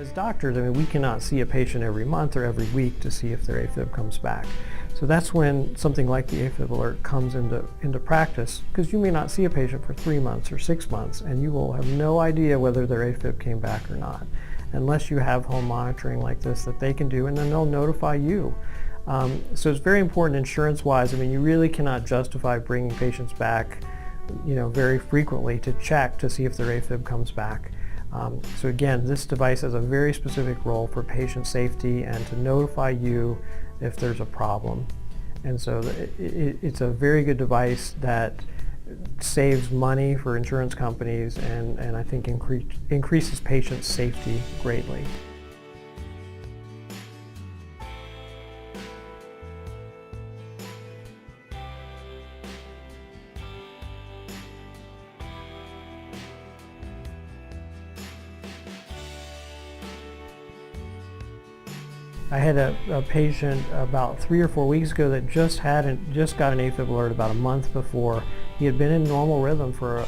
As doctors, I mean, we cannot see a patient every month or every week to see if their AFib comes back. So that's when something like the AfibAlert comes into practice, because you may not see a patient for 3 months or 6 months, and you will have no idea whether their AFib came back or not, unless you have home monitoring like this that they can do, and then they'll notify you. So it's very important insurance-wise. I mean, you really cannot justify bringing patients back, very frequently to check to see if their AFib comes back. So again, this device has a very specific role for patient safety and to notify you if there's a problem. And so it's a very good device that saves money for insurance companies and I think increases patient safety greatly. I had a patient about 3 or 4 weeks ago that just got an AfibAlert about a month before. He had been in normal rhythm for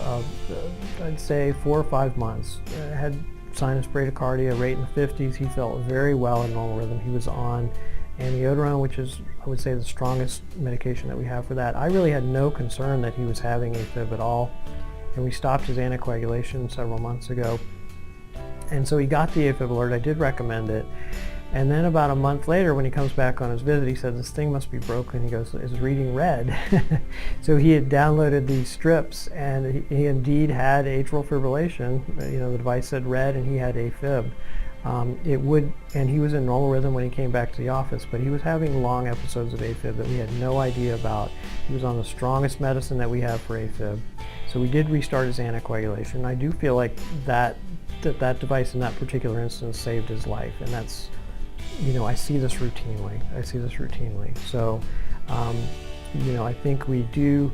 I'd say 4 or 5 months. Had sinus bradycardia, rate in the 50s. He felt very well in normal rhythm. He was on amiodarone, which is, I would say, the strongest medication that we have for that. I really had no concern that he was having AFib at all, and we stopped his anticoagulation several months ago. And so he got the AfibAlert. I did recommend it. And then about a month later, when he comes back on his visit, he said, "This thing must be broken." He goes, "It's reading red." So he had downloaded these strips, and he indeed had atrial fibrillation. The device said red, and he had AFib. And he was in normal rhythm when he came back to the office, but he was having long episodes of AFib that we had no idea about. He was on the strongest medicine that we have for AFib. So we did restart his anticoagulation. I do feel like that device in that particular instance saved his life, and that's, I see this routinely. So, I think we do,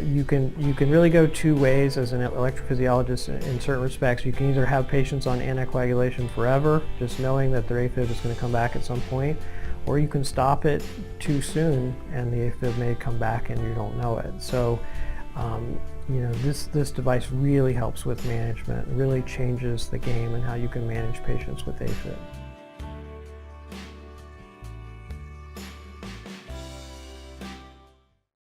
you can really go two ways as an electrophysiologist in certain respects. You can either have patients on anticoagulation forever, just knowing that their AFib is going to come back at some point, or you can stop it too soon and the AFib may come back and you don't know it. So, this device really helps with management, really changes the game and how you can manage patients with AFib.